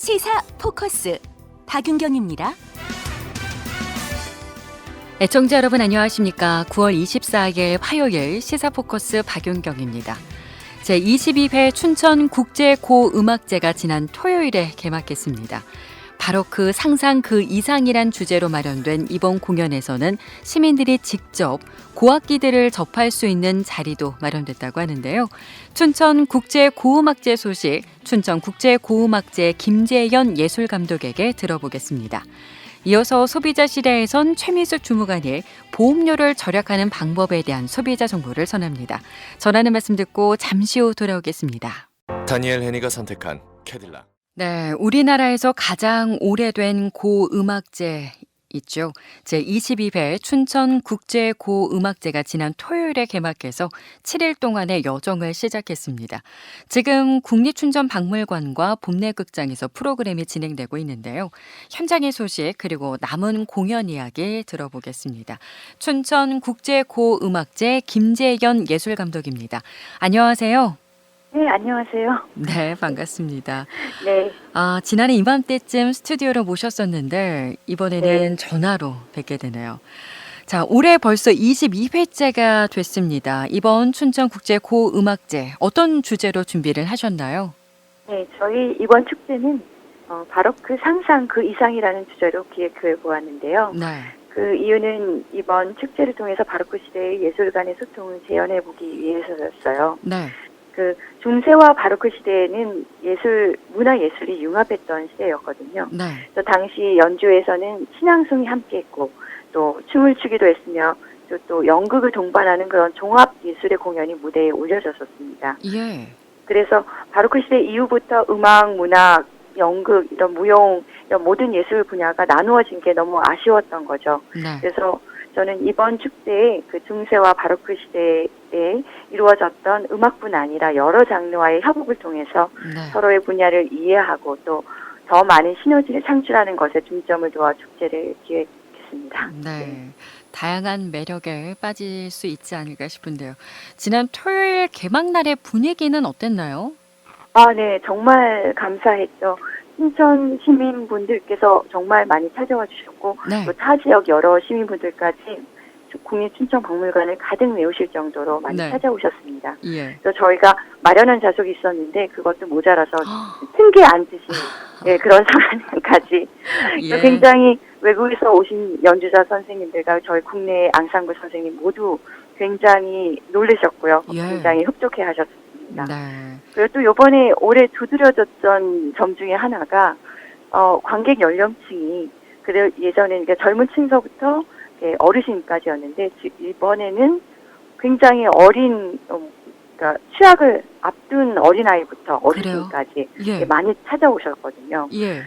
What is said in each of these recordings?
시사 포커스 박윤경입니다. 애청자 여러분 안녕하십니까? 9월 24일 화요일 시사 포커스 박윤경입니다. 제22회 춘천국제고음악제가 지난 토요일에 개막했습니다. 바로 그 상상 그 이상이란 주제로 마련된 이번 공연에서는 시민들이 직접 고악기들을 접할 수 있는 자리도 마련됐다고 하는데요. 춘천국제고음악제 소식 춘천국제고음악제 김재현 예술감독에게 들어보겠습니다. 이어서 소비자 시대에선 최미수 주무관이 보험료를 절약하는 방법에 대한 소비자 정보를 전합니다. 전하는 말씀 듣고 잠시 후 돌아오겠습니다. 다니엘 헤니가 선택한 캐딜락. 네, 우리나라에서 가장 오래된 고음악제 있죠. 제22회 춘천국제고음악제가 지난 토요일에 개막해서 7일 동안의 여정을 시작했습니다. 지금 국립춘천박물관과 봄내극장에서 프로그램이 진행되고 있는데요. 현장의 소식 그리고 남은 공연 이야기 들어보겠습니다. 춘천국제고음악제 김재현 예술감독입니다. 안녕하세요. 네, 안녕하세요. 네, 반갑습니다. 네. 지난해 이맘때쯤 스튜디오로 모셨었는데 이번에는 전화로 뵙게 되네요. 자, 올해 벌써 22회째가 됐습니다. 이번 춘천국제고음악제 어떤 주제로 준비를 하셨나요? 네, 저희 이번 축제는 바로 그 상상 그 이상이라는 주제로 기획해 보았는데요. 네. 그 이유는 이번 축제를 통해서 바로크 시대의 예술 간의 소통을 재현해 보기 위해서였어요. 네. 그 중세와 바로크 시대에는 문화 예술이 융합했던 시대였거든요. 네. 또 당시 연주에서는 신앙송이 함께했고 또 춤을 추기도 했으며 또 연극을 동반하는 그런 종합 예술의 공연이 무대에 올려졌었습니다. 예. 그래서 바로크 시대 이후부터 음악, 문학, 연극, 이런 무용, 이런 모든 예술 분야가 나누어진 게 너무 아쉬웠던 거죠. 네. 그래서 저는 이번 축제에 그 중세와 바로크 시대에 이루어졌던 음악뿐 아니라 여러 장르와의 협업을 통해서 네. 서로의 분야를 이해하고 또 더 많은 시너지를 창출하는 것에 중점을 두어 축제를 기획했습니다. 네. 다양한 매력에 빠질 수 있지 않을까 싶은데요. 지난 토요일 개막날의 분위기는 어땠나요? 네, 정말 감사했죠. 춘천 시민분들께서 정말 많이 찾아와 주셨고 네. 또 타 지역 여러 시민분들까지 국립춘천박물관을 가득 메우실 정도로 많이 네. 찾아오셨습니다. 예. 그래서 저희가 마련한 좌석이 있었는데 그것도 모자라서 층계 앉듯이 그런 상황까지 예. 또 굉장히 외국에서 오신 연주자 선생님들과 저희 국내 앙상블 선생님 모두 굉장히 놀라셨고요. 예. 굉장히 흡족해 하셨습니다. 네. 그리고 또 요번에 올해 두드려졌던 점 중에 하나가 관객 연령층이 예전에는 젊은 층서부터 어르신까지였는데 이번에는 굉장히 어린 그러니까 취학을 앞둔 어린아이부터 어르신까지 예. 많이 찾아오셨거든요. 예.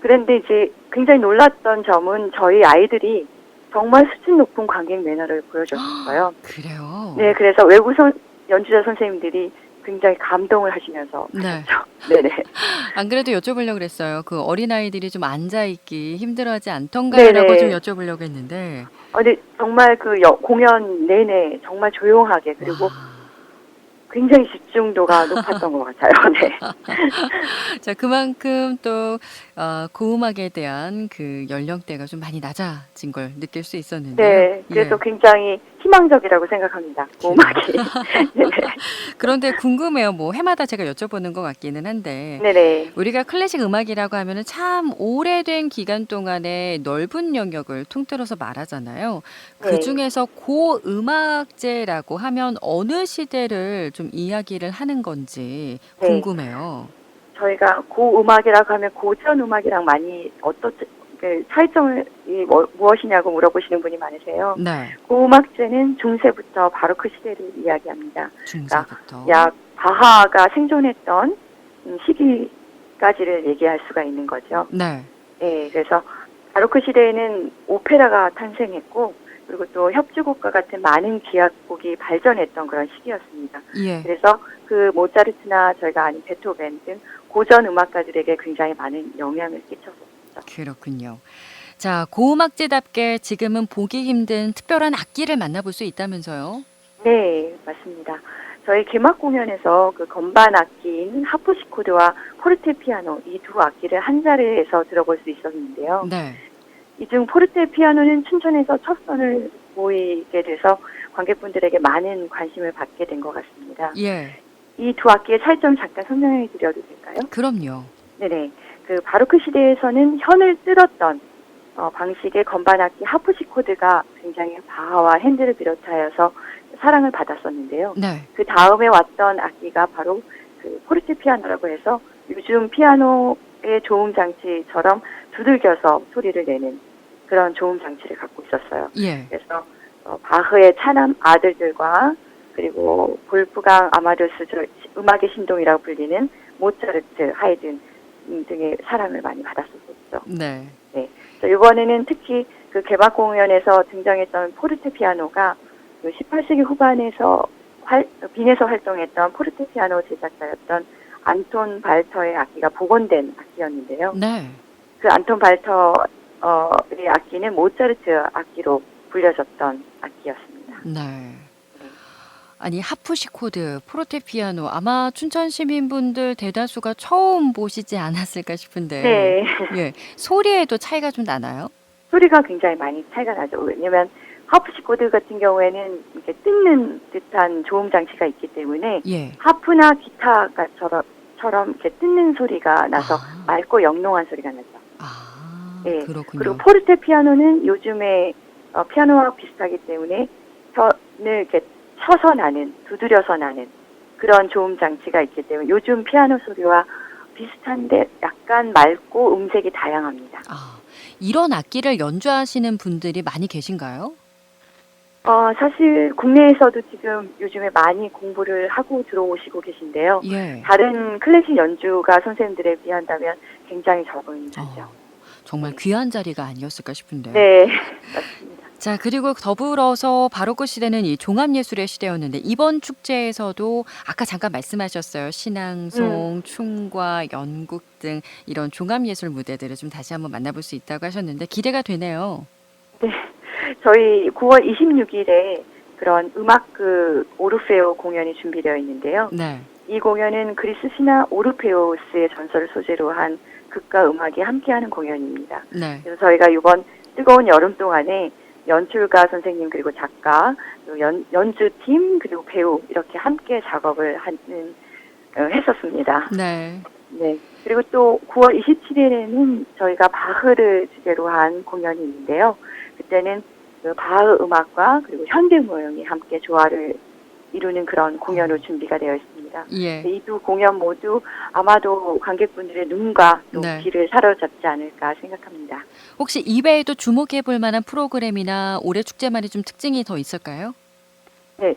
그런데 이제 굉장히 놀랐던 점은 저희 아이들이 정말 수준 높은 관객 매너를 보여줬어요. 그래요? 네, 그래서 외국 연주자 선생님들이 굉장히 감동을 하시면서 네. 네네. 안 그래도 여쭤보려고 그랬어요. 그 어린아이들이 좀 앉아있기 힘들어하지 않던가라고 네네. 좀 여쭤보려고 했는데. 근데 정말 그 공연 내내 정말 조용하게 그리고 와. 굉장히 집중도가 높았던 것 같아요. 네. 자, 그만큼 또 고음악에 대한 그 연령대가 좀 많이 낮아진 걸 느낄 수 있었는데요. 네. 그래서 굉장히 희망적이라고 생각합니다. 음악이. 네네. 그런데 궁금해요. 뭐 해마다 제가 여쭤보는 것 같기는 한데 네네. 우리가 클래식 음악이라고 하면은 참 오래된 기간 동안에 넓은 영역을 통틀어서 말하잖아요. 그 네. 중에서 고음악제라고 하면 어느 시대를 좀 이야기를 하는 건지 네. 궁금해요. 저희가 고음악이라고 하면 고전 음악이랑 많이 차이점이 무엇이냐고 물어보시는 분이 많이세요. 네. 고음악제는 중세부터 바로크 시대를 이야기합니다. 중세부터. 약 바하가 생존했던 시기까지를 얘기할 수가 있는 거죠. 네. 네, 그래서 바로크 시대에는 오페라가 탄생했고 그리고 또 협주곡과 같은 많은 기악곡이 발전했던 그런 시기였습니다. 예. 그래서 그 모차르트나 저희가 아는 베토벤 등 고전 음악가들에게 굉장히 많은 영향을 끼쳤었죠. 그렇군요. 자, 고음악제답게 지금은 보기 힘든 특별한 악기를 만나볼 수 있다면서요? 네, 맞습니다. 저희 개막 공연에서 그 건반 악기인 하프시코드와 포르테피아노 이 두 악기를 한 자리에서 들어볼 수 있었는데요. 네. 이 중 포르테피아노는 춘천에서 첫 선을 보이게 돼서 관객분들에게 많은 관심을 받게 된 것 같습니다. 예. 이 두 악기의 차이점 잠깐 설명해 드려도 될까요? 그럼요. 네네. 그 바로크 시대에서는 현을 뜯었던 방식의 건반악기 하프시코드가 굉장히 바하와 핸델을 비롯하여서 사랑을 받았었는데요. 네. 그 다음에 왔던 악기가 바로 그 포르테피아노라고 해서 요즘 피아노의 조음 장치처럼 두들겨서 소리를 내는 그런 조음 장치를 갖고 있었어요. 예. 그래서 바흐의 차남 아들들과 그리고 볼프강 아마데우스 음악의 신동이라고 불리는 모차르트, 하이든 등의 사랑을 많이 받았었죠. 네. 네. 이번에는 특히 그 개막 공연에서 등장했던 포르테피아노가 그 18세기 후반에서 빈에서 활동했던 포르테피아노 제작자였던 안톤 발터의 악기가 복원된 악기였는데요. 네. 그 안톤 발터의 악기는 모차르트 악기로 불려졌던 악기였습니다. 네. 아니 하프시코드, 포르테피아노 아마 춘천 시민분들 대다수가 처음 보시지 않았을까 싶은데 네. 예. 소리에도 차이가 좀 나나요? 소리가 굉장히 많이 차이가 나죠. 왜냐면 하프시코드 같은 경우에는 이렇게 뜯는 듯한 조음 장치가 있기 때문에 예. 하프나 기타처럼 이렇게 뜯는 소리가 나서 아. 맑고 영롱한 소리가 나죠. 아, 네. 그렇군요. 그리고 포르테피아노는 요즘에 피아노와 비슷하기 때문에 혀를 이렇게 쳐서 나는, 두드려서 나는 그런 조음 장치가 있기 때문에 요즘 피아노 소리와 비슷한데 약간 맑고 음색이 다양합니다. 아, 이런 악기를 연주하시는 분들이 많이 계신가요? 사실 국내에서도 지금 요즘에 많이 공부를 하고 들어오시고 계신데요. 예. 다른 클래식 연주가 선생님들에 비한다면 굉장히 적은 수죠. 정말 귀한 자리가 아니었을까 싶은데요. 네, 맞습니다. 자, 그리고 더불어서 바로크 시대는 이 종합예술의 시대였는데 이번 축제에서도 아까 잠깐 말씀하셨어요. 신앙송, 춤과 연극 등 이런 종합예술 무대들을 좀 다시 한번 만나볼 수 있다고 하셨는데 기대가 되네요. 네, 저희 9월 26일에 그런 음악 오르페오 공연이 준비되어 있는데요. 네. 이 공연은 그리스 신화 오르페오스의 전설을 소재로 한 극과 음악이 함께하는 공연입니다. 네. 그래서 저희가 이번 뜨거운 여름 동안에 연출가 선생님 그리고 작가, 또 연주팀 그리고 배우 이렇게 함께 작업을 했었습니다. 네. 네. 그리고 또 9월 27일에는 저희가 바흐를 주제로 한 공연이 있는데요. 그때는 그 바흐 음악과 그리고 현대 무용이 함께 조화를 이루는 그런 공연으로 준비가 되어 있습니다. 예. 이 두 공연 모두 아마도 관객분들의 눈과 또 네. 귀를 사로잡지 않을까 생각합니다. 혹시 이외에도 주목해 볼 만한 프로그램이나 올해 축제만의 좀 특징이 더 있을까요? 네,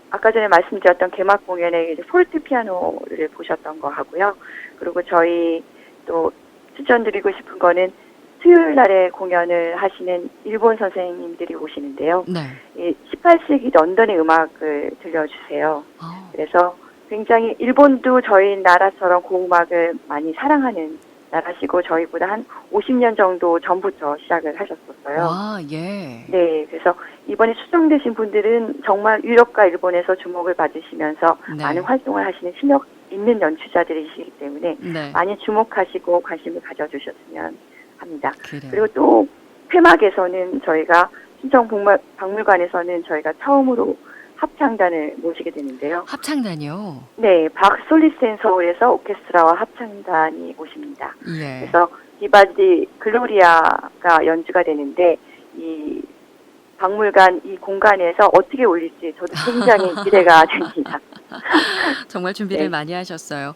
아까 전에 말씀드렸던 개막 공연에 이제 포르테피아노를 보셨던 거 하고요. 그리고 저희 또 추천드리고 싶은 거는 수요일 날에 공연을 하시는 일본 선생님들이 오시는데요. 네. 18세기 런던의 음악을 들려주세요. 아, 그래서 굉장히 일본도 저희 나라처럼 고음악을 많이 사랑하는 나라시고 저희보다 한 50년 정도 전부터 시작을 하셨었어요. 와, 예. 네, 그래서 이번에 수정되신 분들은 정말 유럽과 일본에서 주목을 받으시면서 네. 많은 활동을 하시는 실력 있는 연주자들이시기 때문에 네. 많이 주목하시고 관심을 가져주셨으면 합니다. 그래요. 그리고 또 폐막에서는 저희가 신청박물관에서는 저희가 처음으로 합창단을 모시게 되는데요. 합창단이요. 네, 박솔리센 서울에서 오케스트라와 합창단이 오십니다. 예. 그래서 디바디 글로리아가 연주가 되는데 이 박물관 이 공간에서 어떻게 올릴지 저도 굉장히 기대가 됩니다. 정말 준비를 네. 많이 하셨어요.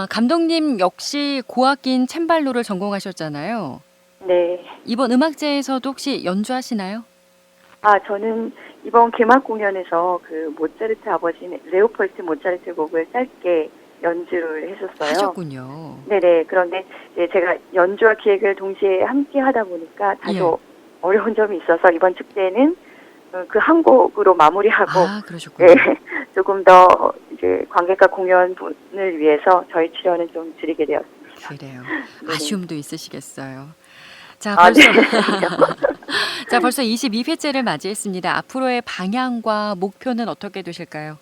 감독님 역시 고악기인 챈발로를 전공하셨잖아요. 네. 이번 음악제에서도 혹시 연주하시나요? 저는 이번 개막 공연에서 그 모차르트 아버지 레오폴트 모차르트 곡을 짧게 연주를 했었어요. 하셨군요. 네네. 그런데 이제 제가 연주와 기획을 동시에 함께 하다 보니까 다소 어려운 점이 있어서 이번 축제는 그 한 곡으로 마무리하고 그러셨군요. 네, 조금 더 이제 관객과 공연분을 위해서 저희 출연은 좀 줄이게 되었습니다. 그래요. 네네. 아쉬움도 있으시겠어요. 자, 네. 자, 벌써 22회째를 맞이했습니다. 앞으로의 방향과 목표는 어떻게 되실까요?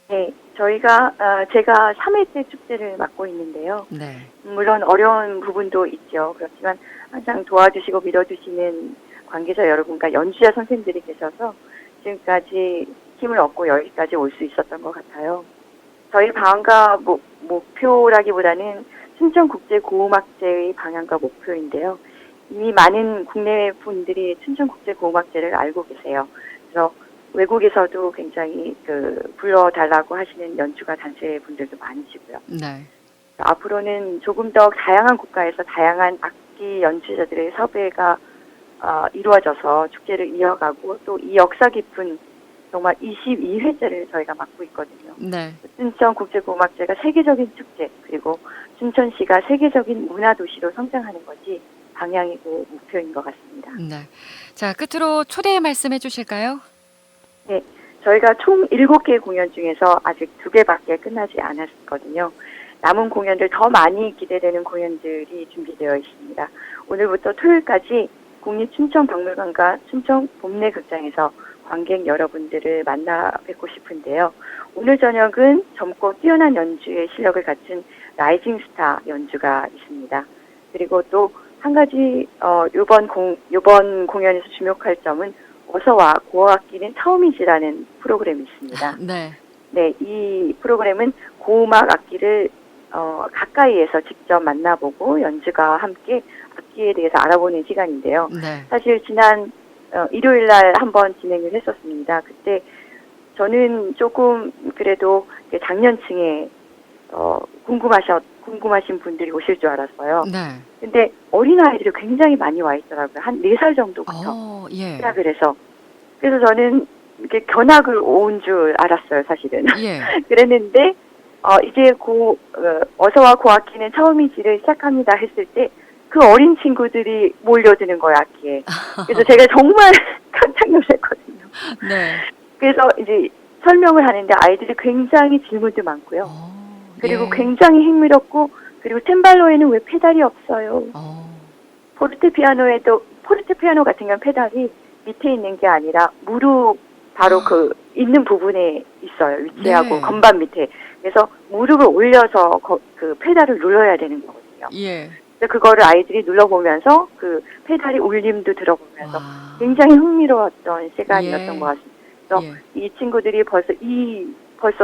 네, 저희가 제가 3회째 축제를 맡고 있는데요. 네. 물론 어려운 부분도 있죠. 그렇지만 항상 도와주시고 믿어주시는 관계자 여러분과 연주자 선생님들이 계셔서 지금까지 힘을 얻고 여기까지 올 수 있었던 것 같아요. 저희 방안과 목표라기보다는 춘천국제고음악제의 방향과 목표인데요. 이미 많은 국내 분들이 춘천국제고음악제를 알고 계세요. 그래서 외국에서도 굉장히 불러달라고 하시는 연주가 단체 분들도 많으시고요. 네. 앞으로는 조금 더 다양한 국가에서 다양한 악기 연주자들의 섭외가 이루어져서 축제를 이어가고 또 이 역사 깊은 정말 22회째를 저희가 맡고 있거든요. 네. 춘천국제고음악제가 세계적인 축제 그리고 춘천시가 세계적인 문화도시로 성장하는 것이 방향이고 목표인 것 같습니다. 네. 자, 끝으로 초대 말씀해 주실까요? 네, 저희가 총 7개 공연 중에서 아직 2개밖에 끝나지 않았거든요. 남은 공연들 더 많이 기대되는 공연들이 준비되어 있습니다. 오늘부터 토요일까지 국립춘천박물관과 춘천봄내극장에서 관객 여러분들을 만나 뵙고 싶은데요. 오늘 저녁은 젊고 뛰어난 연주의 실력을 갖춘 라이징 스타 연주가 있습니다. 그리고 또 한 가지 이번 공연에서 주목할 점은 어서와 고어악기는 처음이지라는 프로그램이 있습니다. 네. 네, 이 프로그램은 고음악 악기를 가까이에서 직접 만나보고 연주가와 함께 악기에 대해서 알아보는 시간인데요. 네. 사실 지난 일요일 날 한번 진행을 했었습니다. 그때 저는 조금 그래도 장년층에 궁금하신 분들이 오실 줄 알았어요. 네. 근데 어린아이들이 굉장히 많이 와 있더라고요. 한 4살 정도부터 예. 시작을 해서. 그래서 저는 이렇게 견학을 온 줄 알았어요, 사실은. 예. 그랬는데 이제 어서와 고악기는 처음이지를 시작합니다 했을 때 그 어린 친구들이 몰려드는 거예요, 악기에. 그래서 제가 정말 깜짝 놀랐거든요. 네. 그래서 이제 설명을 하는데 아이들이 굉장히 질문도 많고요. 그리고 예. 굉장히 흥미롭고, 그리고 템발로에는 왜 페달이 없어요? 포르테피아노 같은 경우는 페달이 밑에 있는 게 아니라 무릎 바로 있는 부분에 있어요. 위치하고 네. 건반 밑에. 그래서 무릎을 올려서 그 페달을 눌러야 되는 거거든요. 예. 그래서 그거를 아이들이 눌러보면서 그 페달이 울림도 들어보면서 와. 굉장히 흥미로웠던 시간이었던 예. 것 같습니다. 그래서 예. 이 친구들이 벌써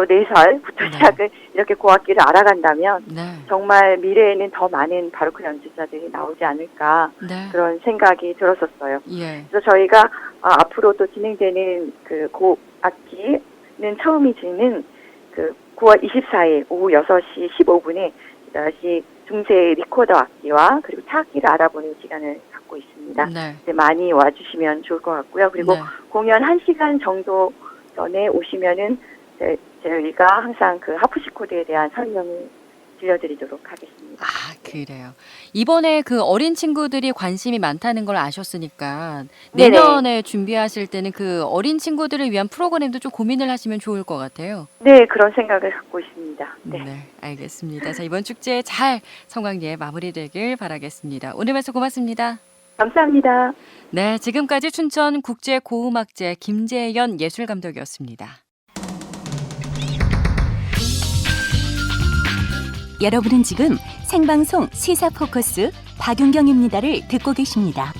4살부터 네. 시작을 이렇게 고악기를 알아간다면 네. 정말 미래에는 더 많은 바로크 연주자들이 나오지 않을까 네. 그런 생각이 들었었어요. 예. 그래서 저희가 앞으로 또 진행되는 그 고악기는 처음이지는 9월 24일 오후 6시 15분에 다시 중세 리코더 악기와 그리고 타악기를 알아보는 시간을 갖고 있습니다. 네. 많이 와주시면 좋을 것 같고요. 그리고 네. 공연 1시간 정도 전에 오시면은 저희가 항상 그 하프시코드에 대한 설명을 들려드리도록 하겠습니다. 아, 그래요. 이번에 그 어린 친구들이 관심이 많다는 걸 아셨으니까 네네. 내년에 준비하실 때는 그 어린 친구들을 위한 프로그램도 좀 고민을 하시면 좋을 것 같아요. 네, 그런 생각을 갖고 있습니다. 네. 네, 알겠습니다. 자, 이번 축제 잘 성황리에 마무리되길 바라겠습니다. 오늘 말씀 고맙습니다. 감사합니다. 네, 지금까지 춘천 국제고음악제 김재연 예술감독이었습니다. 여러분은 지금 생방송 시사 포커스 박윤경입니다를 듣고 계십니다.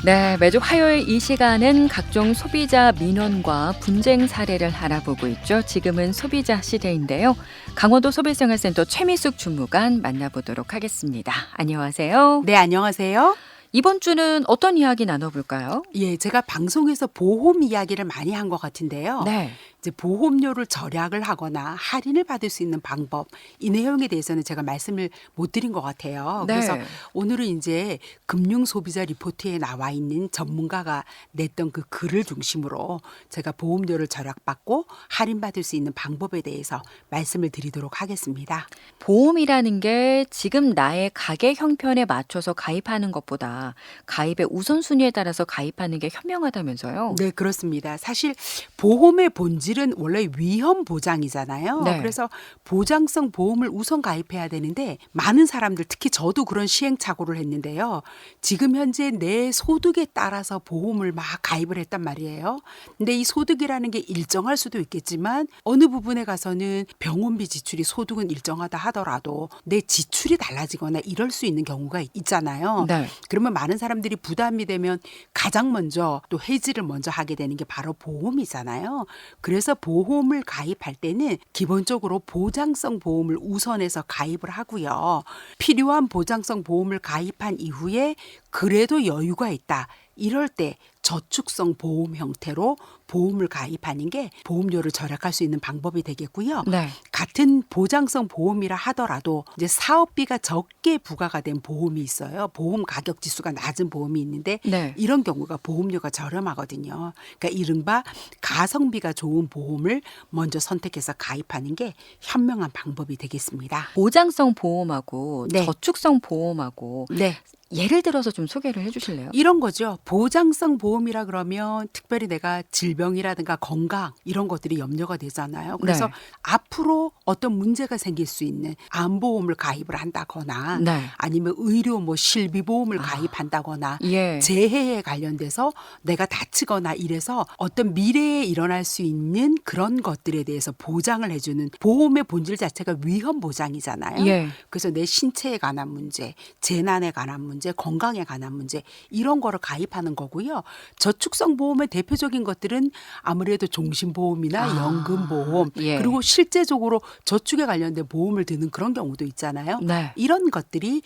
네, 매주 화요일 이 시간은 각종 소비자 민원과 분쟁 사례를 알아보고 있죠. 지금은 소비자 시대인데요. 강원도 소비생활센터 최미숙 주무관 만나보도록 하겠습니다. 안녕하세요. 네, 안녕하세요. 이번 주는 어떤 이야기 나눠볼까요? 예, 제가 방송에서 보험 이야기를 많이 한 것 같은데요. 네. 이제 보험료를 절약을 하거나 할인을 받을 수 있는 방법, 이 내용에 대해서는 제가 말씀을 못 드린 것 같아요. 네. 그래서 오늘은 이제 금융소비자 리포트에 나와 있는 전문가가 냈던 그 글을 중심으로 제가 보험료를 절약받고 할인받을 수 있는 방법에 대해서 말씀을 드리도록 하겠습니다. 보험이라는 게 지금 나의 가계 형편에 맞춰서 가입하는 것보다 가입의 우선순위에 따라서 가입하는 게 현명하다면서요? 네, 그렇습니다. 사실 보험의 본질은 사실은 원래 위험 보장이잖아요. 네. 그래서 보장성 보험을 우선 가입해야 되는데 많은 사람들 특히 저도 그런 시행착오를 했는데요. 지금 현재 내 소득에 따라서 보험을 막 가입을 했단 말이에요. 근데 이 소득이라는 게 일정할 수도 있겠지만 어느 부분에 가서는 병원비 지출이 소득은 일정하다 하더라도 내 지출이 달라지거나 이럴 수 있는 경우가 있잖아요. 네. 그러면 많은 사람들이 부담이 되면 가장 먼저 또 해지를 먼저 하게 되는 게 바로 보험이잖아요. 그래서 보험을 가입할 때는 기본적으로 보장성 보험을 우선해서 가입을 하고요. 필요한 보장성 보험을 가입한 이후에 그래도 여유가 있다. 이럴 때 저축성 보험 형태로 보험을 가입하는 게 보험료를 절약할 수 있는 방법이 되겠고요. 네. 같은 보장성 보험이라 하더라도 이제 사업비가 적게 부과가 된 보험이 있어요. 보험 가격 지수가 낮은 보험이 있는데 네. 이런 경우가 보험료가 저렴하거든요. 그러니까 이른바 가성비가 좋은 보험을 먼저 선택해서 가입하는 게 현명한 방법이 되겠습니다. 보장성 보험하고 네. 저축성 보험하고 네. 예를 들어서 좀 소개를 해주실래요? 이런 거죠. 보장성 보험이라 그러면 특별히 내가 질병이라든가 건강 이런 것들이 염려가 되잖아요. 그래서 네. 앞으로 어떤 문제가 생길 수 있는 암보험을 가입을 한다거나 네. 아니면 의료 뭐 실비보험을 아. 가입한다거나 예. 재해에 관련돼서 내가 다치거나 이래서 어떤 미래에 일어날 수 있는 그런 것들에 대해서 보장을 해주는 보험의 본질 자체가 위험 보장이잖아요. 예. 그래서 내 신체에 관한 문제, 재난에 관한 문제, 건강에 관한 문제 이런 거를 가입하는 거고요. 저축성 보험의 대표적인 것들은 아무래도 종신보험이나 아, 연금보험 예. 그리고 실제적으로 저축에 관련된 보험을 드는 그런 경우도 있잖아요. 네. 이런 것들이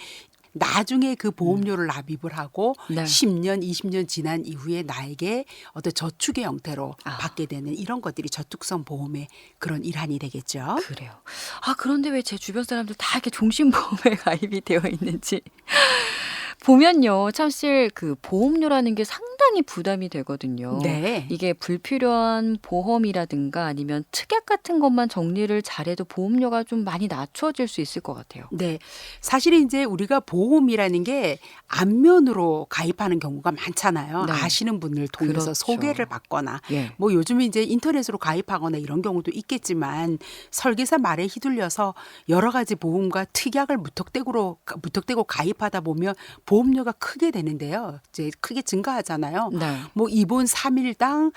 나중에 그 보험료를 납입을 하고 네. 10년, 20년 지난 이후에 나에게 어떤 저축의 형태로 아. 받게 되는 이런 것들이 저축성 보험의 그런 일환이 되겠죠. 그래요. 아, 그런데 왜 제 주변 사람들 다 이렇게 종신보험에 가입이 되어 있는지 보면요. 사실 그 보험료라는 게 상당히 부담이 되거든요. 네. 이게 불필요한 보험이라든가 아니면 특약 같은 것만 정리를 잘해도 보험료가 좀 많이 낮춰질 수 있을 것 같아요. 네. 사실 이제 우리가 보험이라는 게 안면으로 가입하는 경우가 많잖아요. 네. 아시는 분을 통해서 그렇죠. 소개를 받거나 예. 뭐 요즘에 이제 인터넷으로 가입하거나 이런 경우도 있겠지만 설계사 말에 휘둘려서 여러 가지 보험과 특약을 무턱대고 가입하다 보면 보험료가 크게 되는데요. 이제 크게 증가하잖아요. 네. 뭐 입원 3일당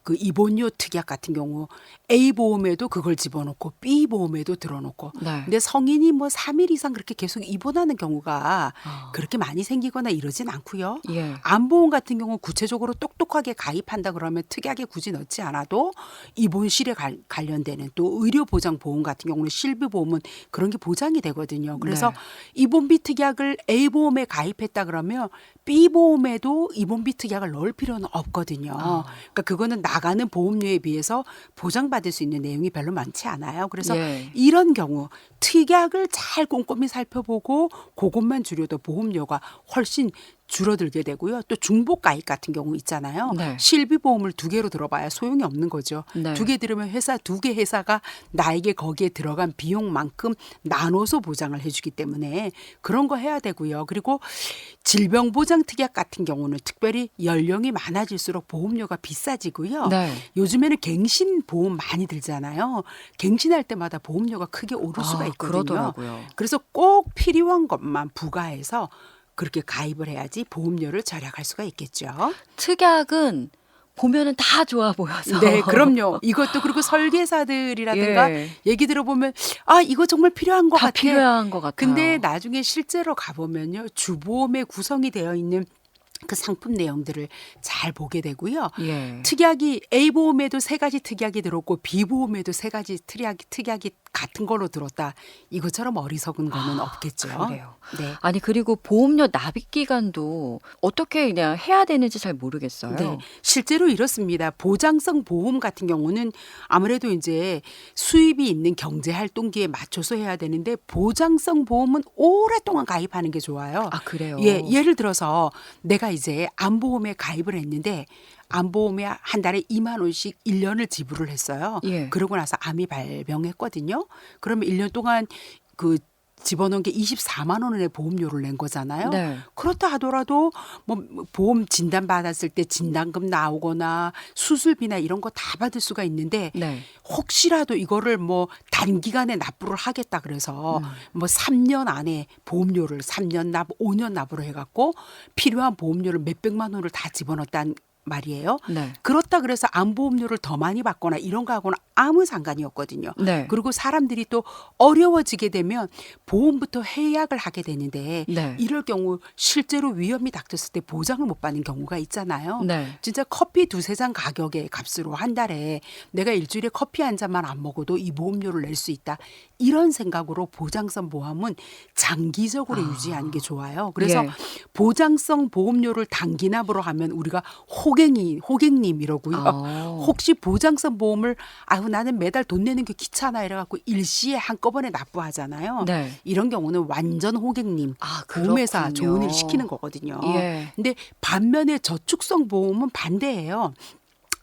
그 입원료 특약 같은 경우 A 보험에도 그걸 집어넣고 B 보험에도 들어놓고 네. 근데 성인이 뭐 3일 이상 그렇게 계속 입원하는 경우가 아. 그렇게 많이 생기거나 이러진 않고요. 예. 암보험 같은 경우 구체적으로 똑똑하게 가입한다 그러면 특약에 굳이 넣지 않아도 입원실에 관련되는 또 의료보장보험 같은 경우는 실비보험은 그런 게 보장이 되거든요. 그래서 네. 입원비 특약을 A보험에 가입했다 그러면 B보험에도 입원비 특약을 넣을 필요는 없거든요. 아. 그러니까 그거는 나가는 보험료에 비해서 보장받을 수 있는 내용이 별로 많지 않아요. 그래서 예. 이런 경우 특약을 잘 꼼꼼히 살펴보고 그것만 줄여도 보험료가 훨씬 줄어들게 되고요. 또 중복 가입 같은 경우 있잖아요. 네. 실비보험을 2개로 들어봐야 소용이 없는 거죠. 네. 2개 들으면 회사 2개 회사가 나에게 거기에 들어간 비용만큼 나눠서 보장을 해주기 때문에 그런 거 해야 되고요. 그리고 질병보장 특약 같은 경우는 특별히 연령이 많아질수록 보험료가 비싸지고요. 네. 요즘에는 갱신 보험 많이 들잖아요. 갱신할 때마다 보험료가 크게 오를 수가 아, 있거든요. 그러더라고요. 그래서 꼭 필요한 것만 부과해서 그렇게 가입을 해야지 보험료를 절약할 수가 있겠죠. 특약은 보면은 다 좋아 보여서. 네, 그럼요. 이것도 그리고 설계사들이라든가 예. 얘기 들어보면 아 이거 정말 필요한 것 다 같아. 필요한 것 같아요. 근데 나중에 실제로 가보면요 주보험에 구성이 되어 있는 그 상품 내용들을 잘 보게 되고요. 예. 특약이 A보험에도 3가지 특약이 들었고 B보험에도 3가지 특약이 같은 걸로 들었다. 이것처럼 어리석은 거는 없겠죠. 그래요. 네. 아니 그리고 보험료 납입 기간도 어떻게 그냥 해야 되는지 잘 모르겠어요. 네, 실제로 이렇습니다. 보장성 보험 같은 경우는 아무래도 이제 수입이 있는 경제 활동기에 맞춰서 해야 되는데 보장성 보험은 오랫동안 가입하는 게 좋아요. 아, 그래요? 예, 예를 들어서 내가 이제 암보험에 가입을 했는데 암보험에 한 달에 2만 원씩 1년을 지불을 했어요. 예. 그러고 나서 암이 발병했거든요. 그러면 1년 동안 그 집어넣은 게 24만 원의 보험료를 낸 거잖아요. 네. 그렇다 하더라도 뭐 보험 진단 받았을 때 진단금 나오거나 수술비나 이런 거 다 받을 수가 있는데 네. 혹시라도 이거를 뭐 단기간에 납부를 하겠다 그래서 뭐 3년 안에 보험료를 3년 납, 5년 납부를 해갖고 필요한 보험료를 몇백만 원을 다 집어넣었다는 말이에요. 네. 그렇다 그래서 암보험료를 더 많이 받거나 이런 거하고는 아무 상관이 없거든요. 네. 그리고 사람들이 또 어려워지게 되면 보험부터 해약을 하게 되는데 네. 이럴 경우 실제로 위험이 닥쳤을 때 보장을 못 받는 경우가 있잖아요. 네. 진짜 커피 두세 잔 가격의 값으로 한 달에 내가 일주일에 커피 한 잔만 안 먹어도 이 보험료를 낼 수 있다. 이런 생각으로 보장성 보험은 장기적으로 유지하는 게 좋아요. 그래서 예. 보장성 보험료를 단기납으로 하면 우리가 호갱님 이러고요. 혹시 보장성 보험을 아유 나는 매달 돈 내는 게 귀찮아 이래갖고 일시에 한꺼번에 납부하잖아요. 네. 이런 경우는 완전 호갱님. 아, 보험회사 그렇군요. 좋은 일 시키는 거거든요. 예. 근데 반면에 저축성 보험은 반대예요.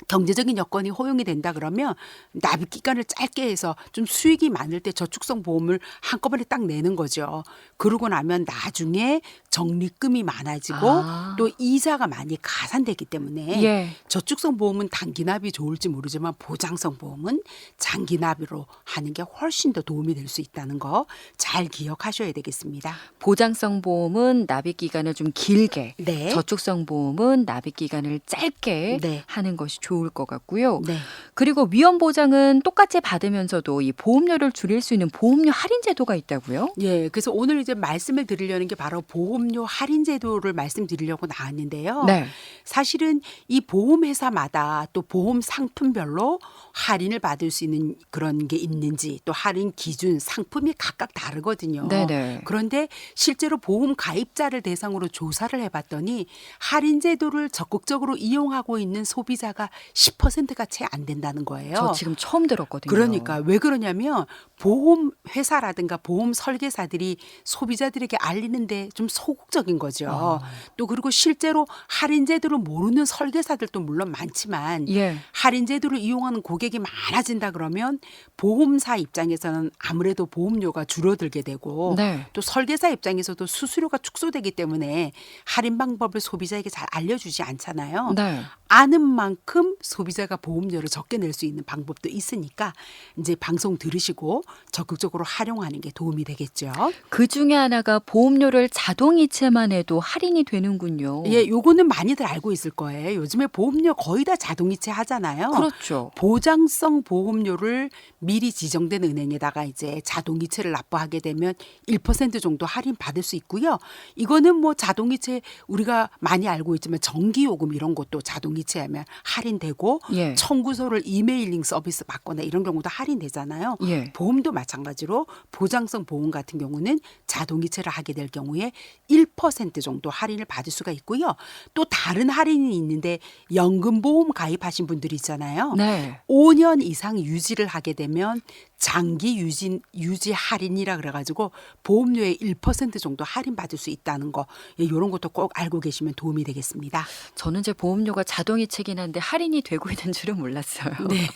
경제적인 여건이 허용이 된다 그러면 납입 기간을 짧게 해서 좀 수익이 많을 때 저축성 보험을 한꺼번에 딱 내는 거죠. 그러고 나면 나중에 적립금이 많아지고 아. 또 이자가 많이 가산되기 때문에 예. 저축성 보험은 단기납이 좋을지 모르지만 보장성 보험은 장기납으로 하는 게 훨씬 더 도움이 될 수 있다는 거 잘 기억하셔야 되겠습니다. 보장성 보험은 납입 기간을 좀 길게, 네. 저축성 보험은 납입 기간을 짧게 네. 하는 것이 좋을 것 같고요. 네. 그리고 위험 보장은 똑같이 받으면서도 이 보험료를 줄일 수 있는 보험료 할인 제도가 있다고요? 예, 그래서 오늘 이제 말씀을 드리려는 게 바로 보험료 할인 제도를 말씀드리려고 나왔는데요. 네. 사실은 이 보험회사마다 또 보험 상품별로 할인을 받을 수 있는 그런 게 있는지 또 할인 기준, 상품이 각각 다르거든요. 네네. 그런데 실제로 보험 가입자를 대상으로 조사를 해봤더니 할인 제도를 적극적으로 이용하고 있는 소비자가 10%가 채 안 된다는 거예요. 저 지금 처음 들었거든요. 그러니까 왜 그러냐면 보험 회사라든가 보험 설계사들이 소비자들에게 알리는데 좀 소극적인 거죠. 또 그리고 실제로 할인 제도를 모르는 설계사들도 물론 많지만 예. 할인 제도를 이용하는 고객이 많아진다 그러면 보험사 입장에서는 아무래도 보험료가 줄어들게 되고 네. 또 설계사 입장에서도 수수료가 축소되기 때문에 할인 방법을 소비자에게 잘 알려주지 않잖아요. 네. 아는 만큼 소비자가 보험료를 적게 낼 수 있는 방법도 있으니까 이제 방송 들으시고 적극적으로 활용하는 게 도움이 되겠죠. 그 중에 하나가 보험료를 자동 이체만 해도 할인이 되는군요. 예, 요거는 많이들 알고 있을 거예요. 요즘에 보험료 거의 다 자동이체 하잖아요. 그렇죠. 보장성 보험료를 미리 지정된 은행에다가 이제 자동이체를 납부하게 되면 1% 정도 할인 받을 수 있고요. 이거는 뭐 자동이체 우리가 많이 알고 있지만 전기요금 이런 것도 자동이체하면 할인되고 예. 청구서를 이메일링 서비스 받거나 이런 경우도 할인되잖아요. 예. 보험도 마찬가지로 보장성 보험 같은 경우는 자동이체를 하게 될 경우에 1% 정도 할인을 받을 수가 있고요. 또 다른 할인이 있는데 연금보험 가입하신 분들이 있잖아요. 네. 5년 이상 유지를 하게 되면 장기 유지 할인이라 그래가지고 보험료의 1% 정도 할인 받을 수 있다는 거 이런 것도 꼭 알고 계시면 도움이 되겠습니다. 저는 제 보험료가 자동이체긴 한데 할인이 되고 있는 줄은 몰랐어요. 네.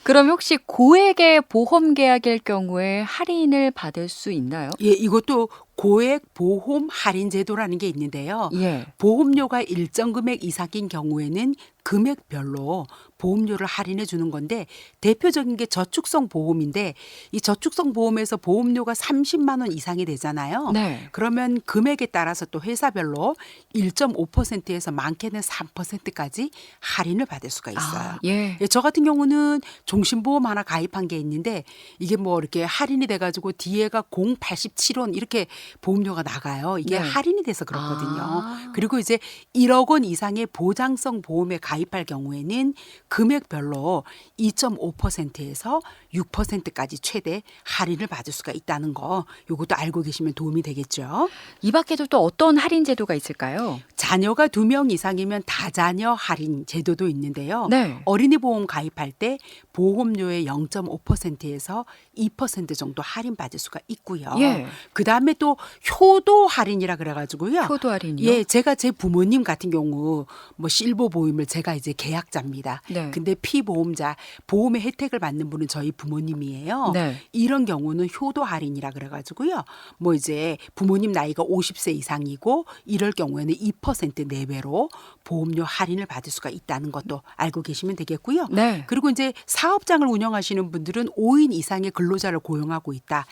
그럼 혹시 고액의 보험 계약일 경우에 할인을 받을 수 있나요? 예, 이것도 고액 보험 할인 제도라는 게 있는데요. 예. 보험료가 일정 금액 이상인 경우에는 금액별로 보험료를 할인해 주는 건데 대표적인 게 저축성 보험인데 이 저축성 보험에서 보험료가 30만 원 이상이 되잖아요. 네. 그러면 금액에 따라서 또 회사별로 1.5%에서 많게는 3%까지 할인을 받을 수가 있어요. 아, 예. 예, 저 같은 경우는 종신보험 하나 가입한 게 있는데 이게 뭐 이렇게 할인이 돼가지고 뒤에가 087원 이렇게 보험료가 나가요. 이게 네. 할인이 돼서 그렇거든요. 아. 그리고 이제 1억 원 이상의 보장성 보험에 가입할 경우에는 금액별로 2.5%에서 6%까지 최대 할인을 받을 수가 있다는 거 요것도 알고 계시면 도움이 되겠죠. 이 밖에도 또 어떤 할인 제도가 있을까요? 자녀가 2명 이상이면 다자녀 할인 제도도 있는데요. 네. 어린이 보험 가입할 때 보험료의 0.5%에서 2% 정도 할인 받을 수가 있고요. 예. 그다음에 또 또 효도 할인이라 그래가지고요. 효도 할인이요? 예, 제가 제 부모님 같은 경우 뭐 실버 보험을 제가 이제 계약자입니다. 네. 근데 피보험자 보험의 혜택을 받는 분은 저희 부모님이에요. 네. 이런 경우는 효도 할인이라 그래가지고요. 뭐 이제 부모님 나이가 50세 이상이고 이럴 경우에는 2% 내외로 보험료 할인을 받을 수가 있다는 것도 알고 계시면 되겠고요. 네. 그리고 이제 사업장을 운영하시는 분들은 5인 이상의 근로자를 고용하고 있다.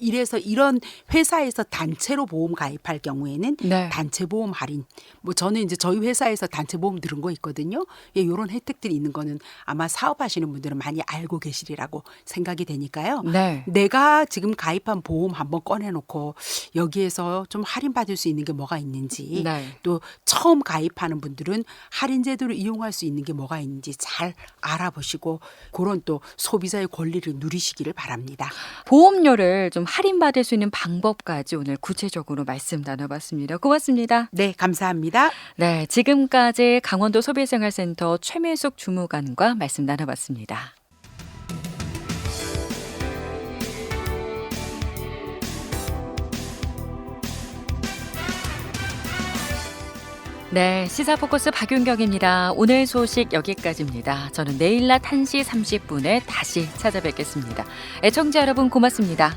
이래서 이런 회사에서 단체로 보험 가입할 경우에는 네. 단체 보험 할인. 뭐 저는 이제 저희 회사에서 단체 보험 들은 거 있거든요. 예, 이런 혜택들이 있는 거는 아마 사업하시는 분들은 많이 알고 계시리라고 생각이 되니까요. 네. 내가 지금 가입한 보험 한번 꺼내놓고 여기에서 좀 할인 받을 수 있는 게 뭐가 있는지 네. 또 처음 가입하는 분들은 할인 제도를 이용할 수 있는 게 뭐가 있는지 잘 알아보시고 그런 또 소비자의 권리를 누리시기를 바랍니다. 보험료를 좀 할인받을 수 있는 방법까지 오늘 구체적으로 말씀 나눠봤습니다. 고맙습니다. 네, 감사합니다. 네, 지금까지 강원도 소비생활센터 최밀숙 주무관과 말씀 나눠봤습니다. 네, 시사포커스 박윤경입니다. 오늘 소식 여기까지입니다. 저는 내일 낮 1시 30분에 다시 찾아뵙겠습니다. 애청자 여러분 고맙습니다.